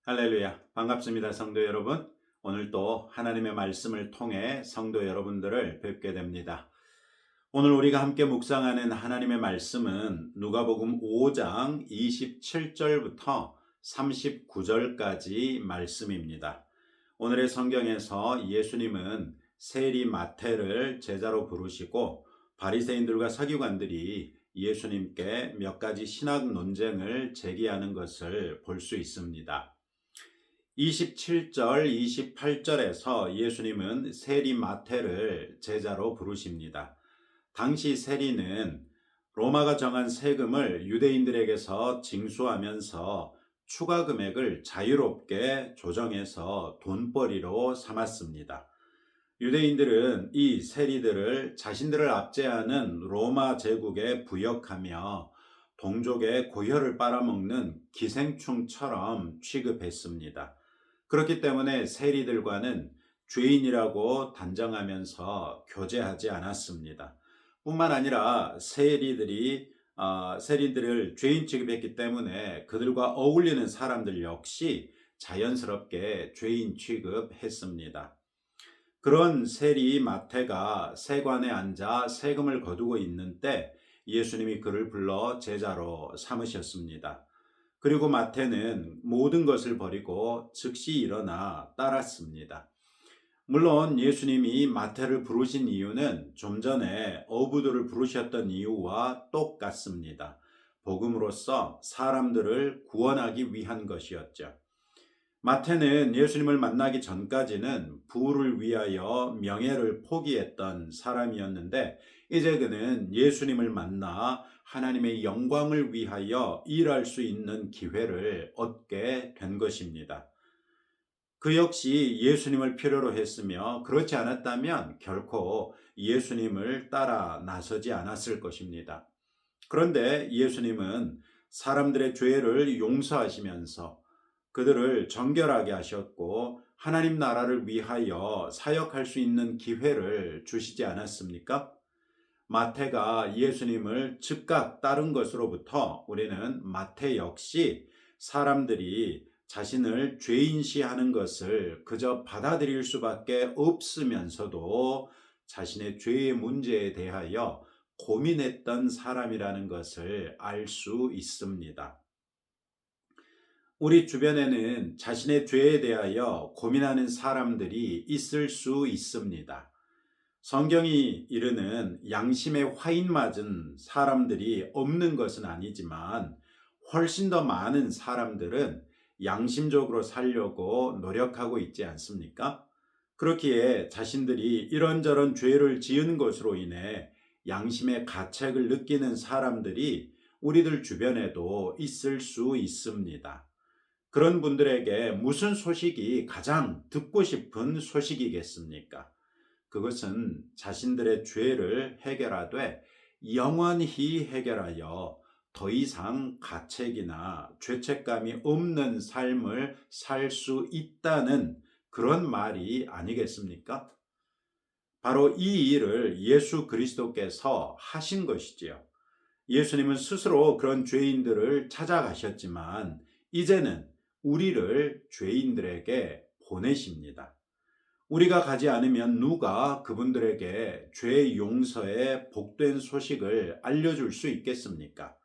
할렐루야. 반갑습니다, 성도 여러분. 오늘 또 하나님의 말씀을 통해 성도 여러분들을 뵙게 됩니다. 오늘 우리가 함께 묵상하는 하나님의 말씀은 누가복음 5장 27절부터 39절까지 말씀입니다. 오늘의 성경에서 예수님은 세리 마태를 제자로 부르시고 바리새인들과 서기관들이 예수님께 몇 가지 신학 논쟁을 제기하는 것을 볼 수 있습니다. 27절, 28절에서 예수님은 세리 마태를 제자로 부르십니다. 당시 세리는 로마가 정한 세금을 유대인들에게서 징수하면서 추가 금액을 자유롭게 조정해서 돈벌이로 삼았습니다. 유대인들은 이 세리들을 자신들을 압제하는 로마 제국에 부역하며 동족의 고혈을 빨아먹는 기생충처럼 취급했습니다. 그렇기 때문에 세리들과는 죄인이라고 단정하면서 교제하지 않았습니다. 뿐만 아니라 세리들을 죄인 취급했기 때문에 그들과 어울리는 사람들 역시 자연스럽게 죄인 취급했습니다. 그런 세리 마태가 세관에 앉아 세금을 거두고 있는 때 예수님이 그를 불러 제자로 삼으셨습니다. 그리고 마태는 모든 것을 버리고 즉시 일어나 따랐습니다. 물론 예수님이 마태를 부르신 이유는 좀 전에 어부들을 부르셨던 이유와 똑같습니다. 복음으로써 사람들을 구원하기 위한 것이었죠. 마태는 예수님을 만나기 전까지는 부를 위하여 명예를 포기했던 사람이었는데 이제 그는 예수님을 만나 하나님의 영광을 위하여 일할 수 있는 기회를 얻게 된 것입니다. 그 역시 예수님을 필요로 했으며 그렇지 않았다면 결코 예수님을 따라 나서지 않았을 것입니다. 그런데 예수님은 사람들의 죄를 용서하시면서 그들을 정결하게 하셨고 하나님 나라를 위하여 사역할 수 있는 기회를 주시지 않았습니까? 마태가 예수님을 즉각 따른 것으로부터 우리는 마태 역시 사람들이 자신을 죄인시하는 것을 그저 받아들일 수밖에 없으면서도 자신의 죄의 문제에 대하여 고민했던 사람이라는 것을 알 수 있습니다. 우리 주변에는 자신의 죄에 대하여 고민하는 사람들이 있을 수 있습니다. 성경이 이르는 양심에 화인 맞은 사람들이 없는 것은 아니지만 훨씬 더 많은 사람들은 양심적으로 살려고 노력하고 있지 않습니까? 그렇기에 자신들이 이런저런 죄를 지은 것으로 인해 양심의 가책을 느끼는 사람들이 우리들 주변에도 있을 수 있습니다. 그런 분들에게 무슨 소식이 가장 듣고 싶은 소식이겠습니까? 그것은 자신들의 죄를 해결하되 영원히 해결하여 더 이상 가책이나 죄책감이 없는 삶을 살 수 있다는 그런 말이 아니겠습니까? 바로 이 일을 예수 그리스도께서 하신 것이지요. 예수님은 스스로 그런 죄인들을 찾아가셨지만 이제는 우리를 죄인들에게 보내십니다. 우리가 가지 않으면 누가 그분들에게 죄 용서의 복된 소식을 알려줄 수 있겠습니까?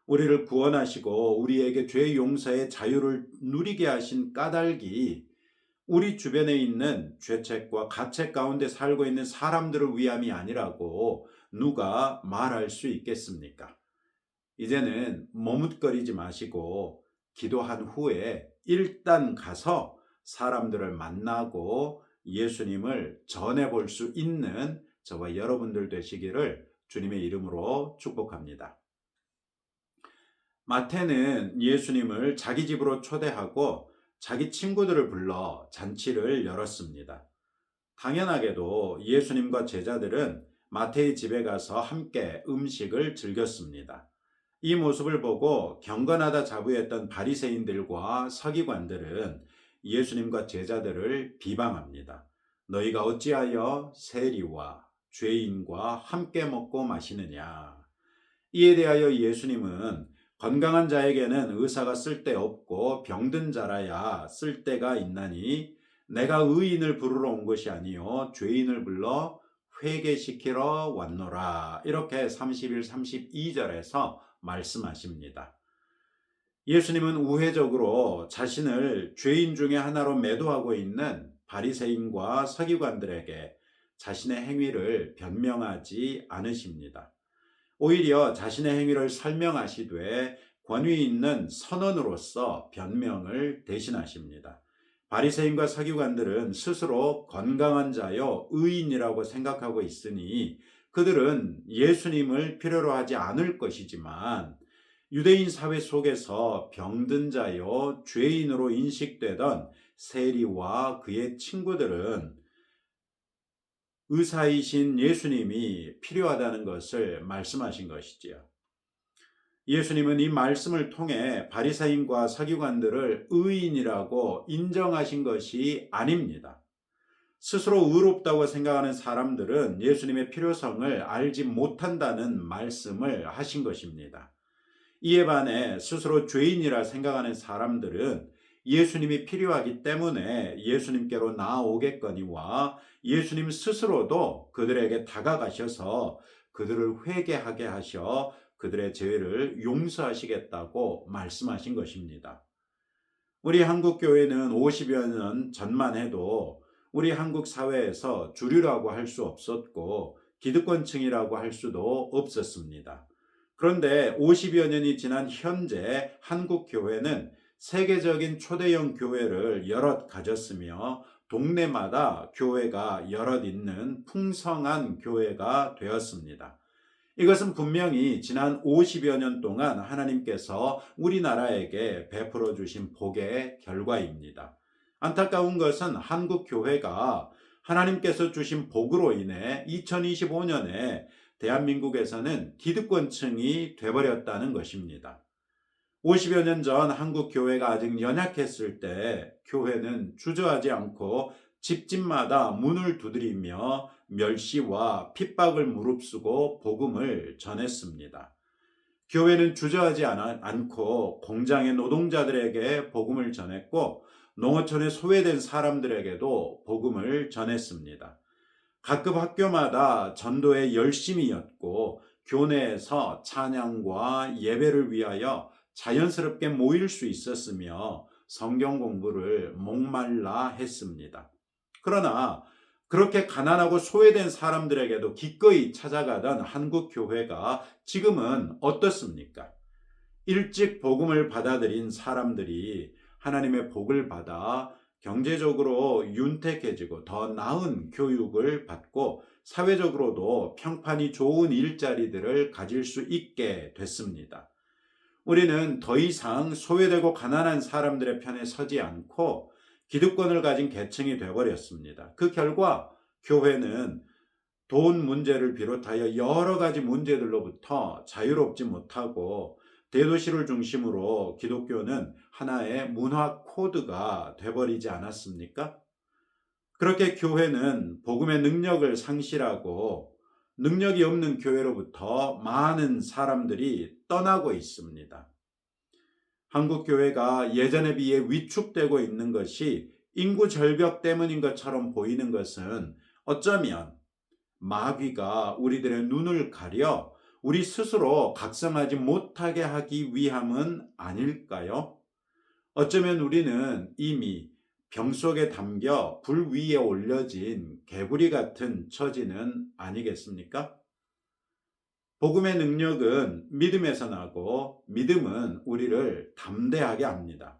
우리를 구원하시고 우리에게 죄 용서의 자유를 누리게 하신 까닭이 우리 주변에 있는 죄책과 가책 가운데 살고 있는 사람들을 위함이 아니라고 누가 말할 수 있겠습니까? 이제는 머뭇거리지 마시고 기도한 후에 일단 가서 사람들을 만나고 예수님을 전해볼 수 있는 저와 여러분들 되시기를 주님의 이름으로 축복합니다. 마태는 예수님을 자기 집으로 초대하고 자기 친구들을 불러 잔치를 열었습니다. 당연하게도 예수님과 제자들은 마태의 집에 가서 함께 음식을 즐겼습니다. 이 모습을 보고 경건하다 자부했던 바리새인들과 서기관들은 예수님과 제자들을 비방합니다. 너희가 어찌하여 세리와 죄인과 함께 먹고 마시느냐? 이에 대하여 예수님은 건강한 자에게는 의사가 쓸데없고 병든 자라야 쓸데가 있나니 내가 의인을 부르러 온 것이 아니요 죄인을 불러 회개시키러 왔노라. 이렇게 31, 32절에서 말씀하십니다. 예수님은 우회적으로 자신을 죄인 중에 하나로 매도하고 있는 바리새인과 서기관들에게 자신의 행위를 변명하지 않으십니다. 오히려 자신의 행위를 설명하시되 권위 있는 선언으로서 변명을 대신하십니다. 바리새인과 서기관들은 스스로 건강한 자요 의인이라고 생각하고 있으니 그들은 예수님을 필요로 하지 않을 것이지만 유대인 사회 속에서 병든 자요 죄인으로 인식되던 세리와 그의 친구들은 의사이신 예수님이 필요하다는 것을 말씀하신 것이지요. 예수님은 이 말씀을 통해 바리새인과 서기관들을 의인이라고 인정하신 것이 아닙니다. 스스로 의롭다고 생각하는 사람들은 예수님의 필요성을 알지 못한다는 말씀을 하신 것입니다. 이에 반해 스스로 죄인이라 생각하는 사람들은 예수님이 필요하기 때문에 예수님께로 나아오겠거니와 예수님 스스로도 그들에게 다가가셔서 그들을 회개하게 하셔 그들의 죄를 용서하시겠다고 말씀하신 것입니다. 우리 한국 교회는 50여 년 전만 해도 우리 한국 사회에서 주류라고 할 수 없었고 기득권층이라고 할 수도 없었습니다. 그런데 50여 년이 지난 현재 한국 교회는 세계적인 초대형 교회를 여럿 가졌으며 동네마다 교회가 여럿 있는 풍성한 교회가 되었습니다. 이것은 분명히 지난 50여 년 동안 하나님께서 우리나라에게 베풀어 주신 복의 결과입니다. 안타까운 것은 한국 교회가 하나님께서 주신 복으로 인해 2025년에 대한민국에서는 기득권층이 되어버렸다는 것입니다. 50여 년 전 한국 교회가 아직 연약했을 때 교회는 주저하지 않고 집집마다 문을 두드리며 멸시와 핍박을 무릅쓰고 복음을 전했습니다. 교회는 주저하지 않고 공장의 노동자들에게 복음을 전했고 농어촌에 소외된 사람들에게도 복음을 전했습니다. 각급 학교마다 전도에 열심이었고 교내에서 찬양과 예배를 위하여 자연스럽게 모일 수 있었으며 성경 공부를 목말라 했습니다. 그러나 그렇게 가난하고 소외된 사람들에게도 기꺼이 찾아가던 한국 교회가 지금은 어떻습니까? 일찍 복음을 받아들인 사람들이 하나님의 복을 받아 경제적으로 윤택해지고 더 나은 교육을 받고 사회적으로도 평판이 좋은 일자리들을 가질 수 있게 됐습니다. 우리는 더 이상 소외되고 가난한 사람들의 편에 서지 않고 기득권을 가진 계층이 되어버렸습니다. 그 결과 교회는 돈 문제를 비롯하여 여러 가지 문제들로부터 자유롭지 못하고 대도시를 중심으로 기독교는 하나의 문화 코드가 돼버리지 않았습니까? 그렇게 교회는 복음의 능력을 상실하고 능력이 없는 교회로부터 많은 사람들이 떠나고 있습니다. 한국 교회가 예전에 비해 위축되고 있는 것이 인구 절벽 때문인 것처럼 보이는 것은 어쩌면 마귀가 우리들의 눈을 가려 우리 스스로 각성하지 못하게 하기 위함은 아닐까요? 어쩌면 우리는 이미 병 속에 담겨 불 위에 올려진 개구리 같은 처지는 아니겠습니까? 복음의 능력은 믿음에서 나고 믿음은 우리를 담대하게 합니다.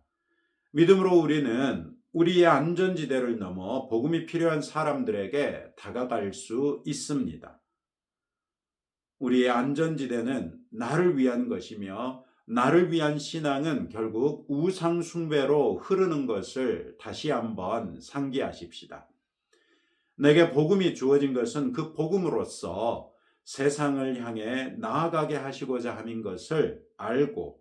믿음으로 우리는 우리의 안전지대를 넘어 복음이 필요한 사람들에게 다가갈 수 있습니다. 우리의 안전지대는 나를 위한 것이며 나를 위한 신앙은 결국 우상숭배로 흐르는 것을 다시 한번 상기하십시다. 내게 복음이 주어진 것은 그 복음으로서 세상을 향해 나아가게 하시고자 함인 것을 알고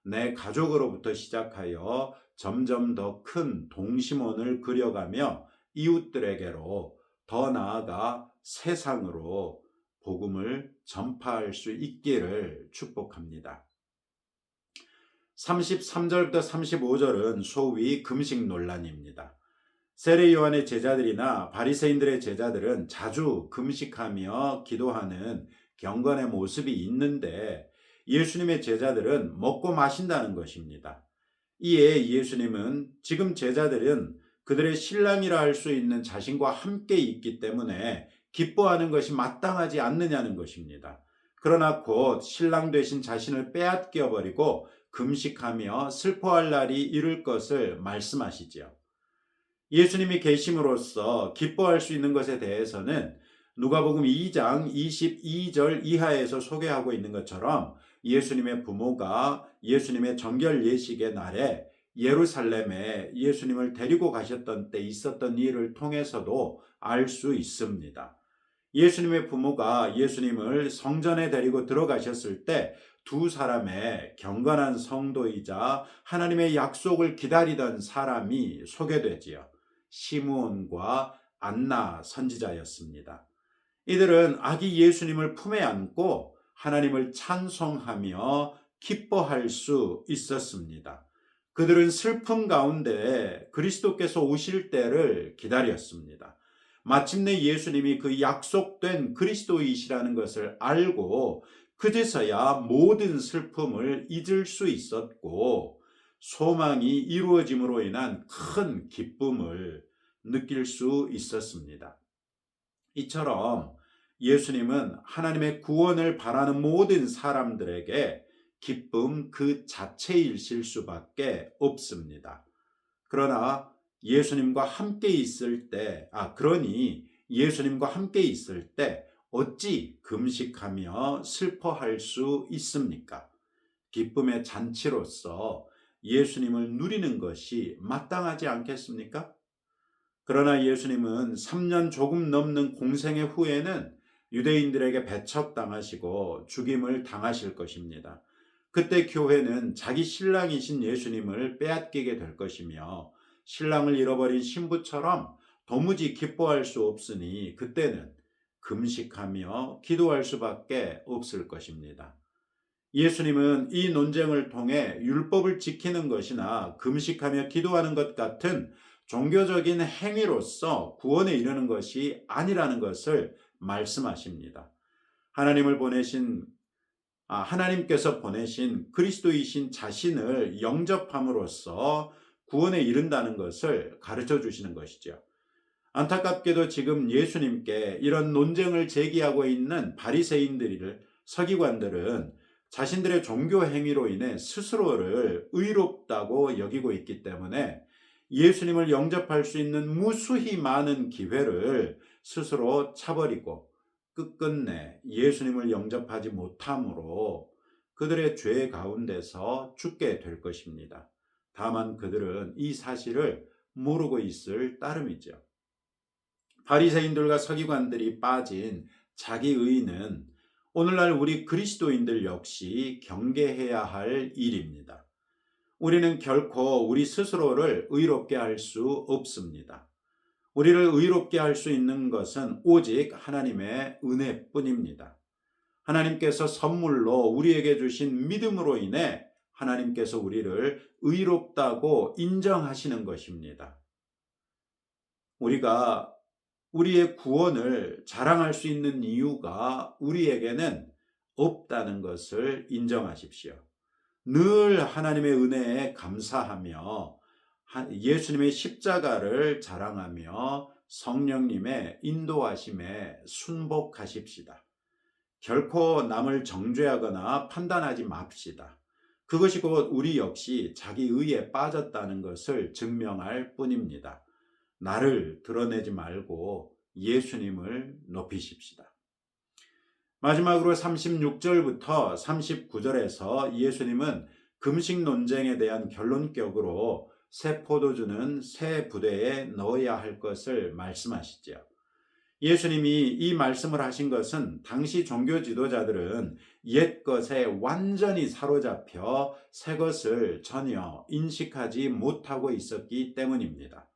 내 가족으로부터 시작하여 점점 더 큰 동심원을 그려가며 이웃들에게로 더 나아가 세상으로 복음을 전파할 수 있기를 축복합니다. 33절부터 35절은 소위 금식 논란입니다. 세례 요한의 제자들이나 바리새인들의 제자들은 자주 금식하며 기도하는 경건의 모습이 있는데 예수님의 제자들은 먹고 마신다는 것입니다. 이에 예수님은 지금 제자들은 그들의 신랑이라 할 수 있는 자신과 함께 있기 때문에 기뻐하는 것이 마땅하지 않느냐는 것입니다. 그러나 곧 신랑 되신 자신을 빼앗겨 버리고 금식하며 슬퍼할 날이 이를 것을 말씀하시지요. 예수님이 계심으로써 기뻐할 수 있는 것에 대해서는 누가복음 2장 22절 이하에서 소개하고 있는 것처럼 예수님의 부모가 예수님의 정결 예식의 날에 예루살렘에 예수님을 데리고 가셨던 때 있었던 일을 통해서도 알 수 있습니다. 예수님의 부모가 예수님을 성전에 데리고 들어가셨을 때 두 사람의 경건한 성도이자 하나님의 약속을 기다리던 사람이 소개되지요. 시므온과 안나 선지자였습니다. 이들은 아기 예수님을 품에 안고 하나님을 찬송하며 기뻐할 수 있었습니다. 그들은 슬픔 가운데 그리스도께서 오실 때를 기다렸습니다. 마침내 예수님이 그 약속된 그리스도이시라는 것을 알고 그제서야 모든 슬픔을 잊을 수 있었고 소망이 이루어짐으로 인한 큰 기쁨을 느낄 수 있었습니다. 이처럼 예수님은 하나님의 구원을 바라는 모든 사람들에게 기쁨 그 자체이실 수밖에 없습니다. 그러나 예수님과 함께 있을 때, 그러니 예수님과 함께 있을 때 어찌 금식하며 슬퍼할 수 있습니까? 기쁨의 잔치로서 예수님을 누리는 것이 마땅하지 않겠습니까? 그러나 예수님은 3년 조금 넘는 공생의 후에는 유대인들에게 배척당하시고 죽임을 당하실 것입니다. 그때 교회는 자기 신랑이신 예수님을 빼앗기게 될 것이며 신랑을 잃어버린 신부처럼 도무지 기뻐할 수 없으니 그때는 금식하며 기도할 수밖에 없을 것입니다. 예수님은 이 논쟁을 통해 율법을 지키는 것이나 금식하며 기도하는 것 같은 종교적인 행위로서 구원에 이르는 것이 아니라는 것을 말씀하십니다. 하나님께서 보내신 그리스도이신 자신을 영접함으로써 구원에 이른다는 것을 가르쳐 주시는 것이죠. 안타깝게도 지금 예수님께 이런 논쟁을 제기하고 있는 서기관들은 자신들의 종교 행위로 인해 스스로를 의롭다고 여기고 있기 때문에 예수님을 영접할 수 있는 무수히 많은 기회를 스스로 차버리고 끝끝내 예수님을 영접하지 못함으로 그들의 죄 가운데서 죽게 될 것입니다. 다만 그들은 이 사실을 모르고 있을 따름이죠. 바리새인들과 서기관들이 빠진 자기 의는 오늘날 우리 그리스도인들 역시 경계해야 할 일입니다. 우리는 결코 우리 스스로를 의롭게 할 수 없습니다. 우리를 의롭게 할 수 있는 것은 오직 하나님의 은혜뿐입니다. 하나님께서 선물로 우리에게 주신 믿음으로 인해 하나님께서 우리를 의롭다고 인정하시는 것입니다. 우리가 우리의 구원을 자랑할 수 있는 이유가 우리에게는 없다는 것을 인정하십시오. 늘 하나님의 은혜에 감사하며 예수님의 십자가를 자랑하며 성령님의 인도하심에 순복하십시다. 결코 남을 정죄하거나 판단하지 맙시다. 그것이 곧 우리 역시 자기 의에 빠졌다는 것을 증명할 뿐입니다. 나를 드러내지 말고 예수님을 높이십시다. 마지막으로 36절부터 39절에서 예수님은 금식 논쟁에 대한 결론격으로 새 포도주는 새 부대에 넣어야 할 것을 말씀하시죠. 예수님이 이 말씀을 하신 것은 당시 종교 지도자들은 옛 것에 완전히 사로잡혀 새 것을 전혀 인식하지 못하고 있었기 때문입니다.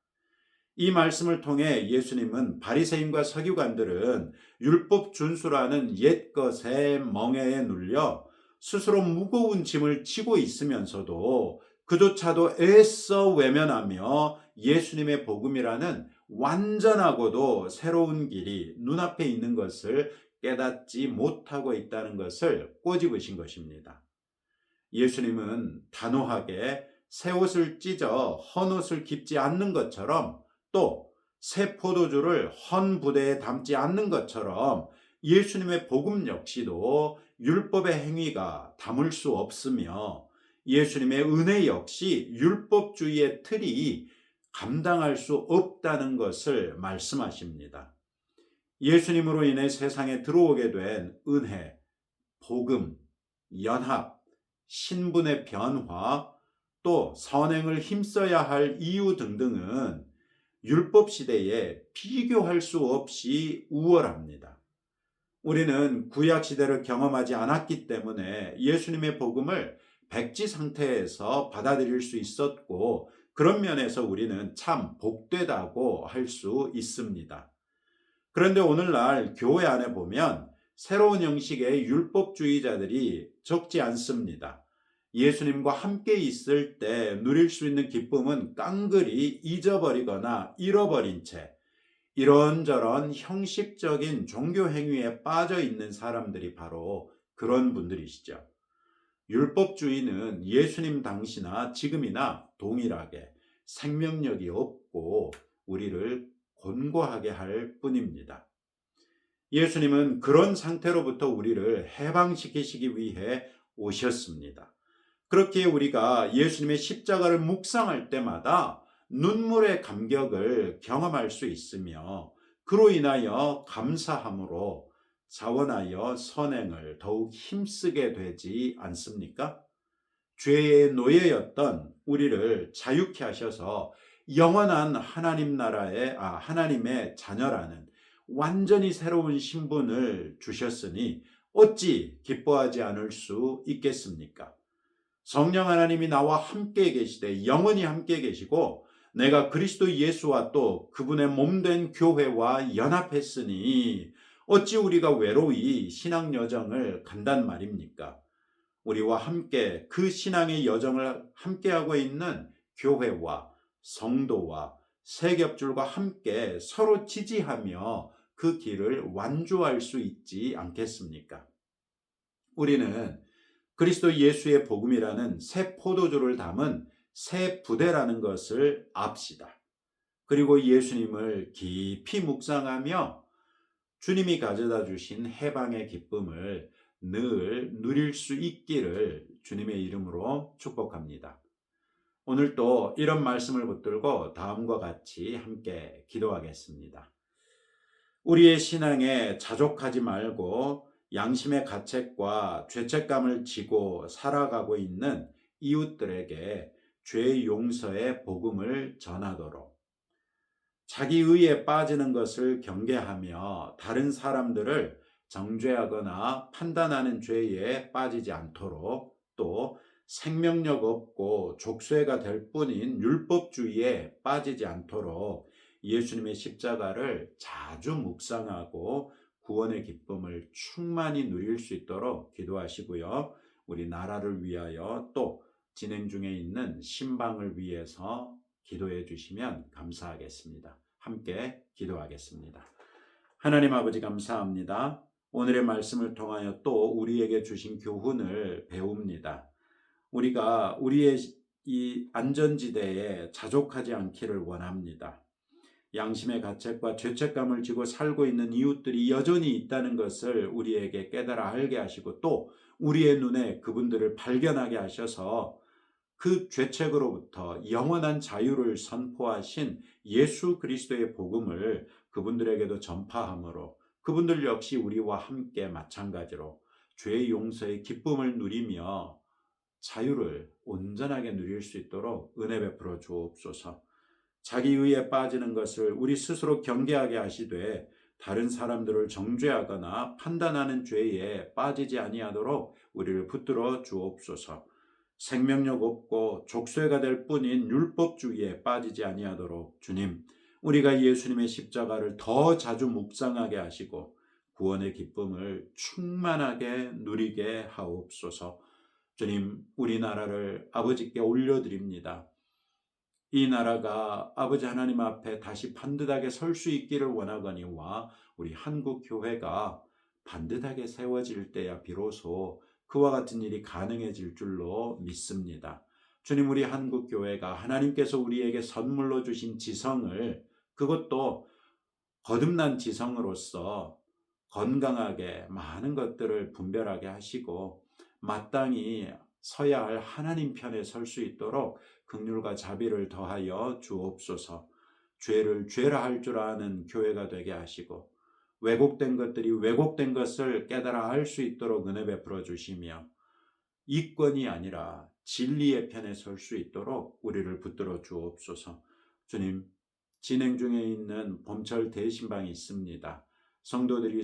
이 말씀을 통해 예수님은 바리새인과 서기관들은 율법 준수라는 옛 것의 멍에에 눌려 스스로 무거운 짐을 지고 있으면서도 그조차도 애써 외면하며 예수님의 복음이라는 완전하고도 새로운 길이 눈앞에 있는 것을 깨닫지 못하고 있다는 것을 꼬집으신 것입니다. 예수님은 단호하게 새 옷을 찢어 헌 옷을 깁지 않는 것처럼, 또 새 포도주를 헌 부대에 담지 않는 것처럼 예수님의 복음 역시도 율법의 행위가 담을 수 없으며, 예수님의 은혜 역시 율법주의의 틀이 감당할 수 없다는 것을 말씀하십니다. 예수님으로 인해 세상에 들어오게 된 은혜, 복음, 연합, 신분의 변화, 또 선행을 힘써야 할 이유 등등은 율법 시대에 비교할 수 없이 우월합니다. 우리는 구약 시대를 경험하지 않았기 때문에 예수님의 복음을 백지 상태에서 받아들일 수 있었고, 그런 면에서 우리는 참 복되다고 할 수 있습니다. 그런데 오늘날 교회 안에 보면 새로운 형식의 율법주의자들이 적지 않습니다. 예수님과 함께 있을 때 누릴 수 있는 기쁨은 깡그리 잊어버리거나 잃어버린 채 이런저런 형식적인 종교 행위에 빠져 있는 사람들이 바로 그런 분들이시죠. 율법주의는 예수님 당시나 지금이나 동일하게 생명력이 없고 우리를 곤고하게 할 뿐입니다. 예수님은 그런 상태로부터 우리를 해방시키시기 위해 오셨습니다. 그렇게 우리가 예수님의 십자가를 묵상할 때마다 눈물의 감격을 경험할 수 있으며, 그로 인하여 감사함으로 자원하여 선행을 더욱 힘쓰게 되지 않습니까? 죄의 노예였던 우리를 자유케 하셔서 영원한 하나님의 자녀라는 완전히 새로운 신분을 주셨으니 어찌 기뻐하지 않을 수 있겠습니까? 성령 하나님이 나와 함께 계시되 영원히 함께 계시고, 내가 그리스도 예수와 또 그분의 몸된 교회와 연합했으니 어찌 우리가 외로이 신앙 여정을 간단 말입니까? 우리와 함께 그 신앙의 여정을 함께하고 있는 교회와 성도와 세겹줄과 함께 서로 지지하며 그 길을 완주할 수 있지 않겠습니까? 우리는 그리스도 예수의 복음이라는 새 포도주를 담은 새 부대라는 것을 압시다. 그리고 예수님을 깊이 묵상하며 주님이 가져다 주신 해방의 기쁨을 늘 누릴 수 있기를 주님의 이름으로 축복합니다. 오늘 또 이런 말씀을 붙들고 다음과 같이 함께 기도하겠습니다. 우리의 신앙에 자족하지 말고 양심의 가책과 죄책감을 지고 살아가고 있는 이웃들에게 죄 용서의 복음을 전하도록, 자기 의에 빠지는 것을 경계하며 다른 사람들을 정죄하거나 판단하는 죄에 빠지지 않도록, 또 생명력 없고 족쇄가 될 뿐인 율법주의에 빠지지 않도록 예수님의 십자가를 자주 묵상하고 구원의 기쁨을 충만히 누릴 수 있도록 기도하시고요. 우리 나라를 위하여 또 진행 중에 있는 신방을 위해서 기도해 주시면 감사하겠습니다. 함께 기도하겠습니다. 하나님 아버지, 감사합니다. 오늘의 말씀을 통하여 또 우리에게 주신 교훈을 배웁니다. 우리가 우리의 이 안전지대에 자족하지 않기를 원합니다. 양심의 가책과 죄책감을 지고 살고 있는 이웃들이 여전히 있다는 것을 우리에게 깨달아 알게 하시고, 또 우리의 눈에 그분들을 발견하게 하셔서 그 죄책으로부터 영원한 자유를 선포하신 예수 그리스도의 복음을 그분들에게도 전파함으로, 그분들 역시 우리와 함께 마찬가지로 죄의 용서의 기쁨을 누리며 자유를 온전하게 누릴 수 있도록 은혜 베풀어 주옵소서. 자기 의에 빠지는 것을 우리 스스로 경계하게 하시되 다른 사람들을 정죄하거나 판단하는 죄에 빠지지 아니하도록 우리를 붙들어 주옵소서. 생명력 없고 족쇄가 될 뿐인 율법주의에 빠지지 아니하도록 주님, 우리가 예수님의 십자가를 더 자주 묵상하게 하시고 구원의 기쁨을 충만하게 누리게 하옵소서. 주님, 우리나라를 아버지께 올려드립니다. 이 나라가 아버지 하나님 앞에 다시 반듯하게 설 수 있기를 원하거니와 우리 한국 교회가 반듯하게 세워질 때야 비로소 그와 같은 일이 가능해질 줄로 믿습니다. 주님, 우리 한국 교회가 하나님께서 우리에게 선물로 주신 지성을, 그것도 거듭난 지성으로서 건강하게 많은 것들을 분별하게 하시고 마땅히 서야 할 하나님 편에 설 수 있도록 긍휼과 자비를 더하여 주옵소서. 죄를 죄라 할 줄 아는 교회가 되게 하시고 왜곡된 것들이 왜곡된 것을 깨달아 할 수 있도록 은혜 베풀어 주시며 이권이 아니라 진리의 편에 설 수 있도록 우리를 붙들어 주옵소서. 주님, 진행 중에 있는 봄철 대신방이 있습니다. 성도들이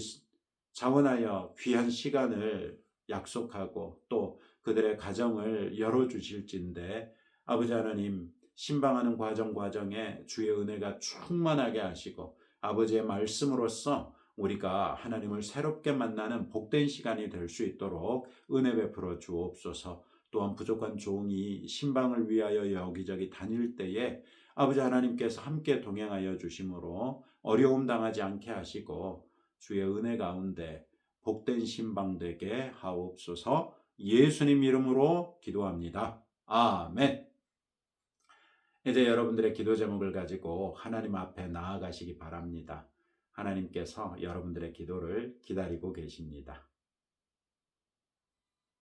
자원하여 귀한 시간을 약속하고 또 그들의 가정을 열어주실진데 아버지 하나님, 신방하는 과정에 주의 은혜가 충만하게 하시고 아버지의 말씀으로써 우리가 하나님을 새롭게 만나는 복된 시간이 될 수 있도록 은혜 베풀어 주옵소서. 또한 부족한 종이 신방을 위하여 여기저기 다닐 때에 아버지 하나님께서 함께 동행하여 주심으로 어려움 당하지 않게 하시고 주의 은혜 가운데 복된 신방 되게 하옵소서. 예수님 이름으로 기도합니다. 아멘. 이제 여러분들의 기도 제목을 가지고 하나님 앞에 나아가시기 바랍니다. 하나님께서 여러분들의 기도를 기다리고 계십니다.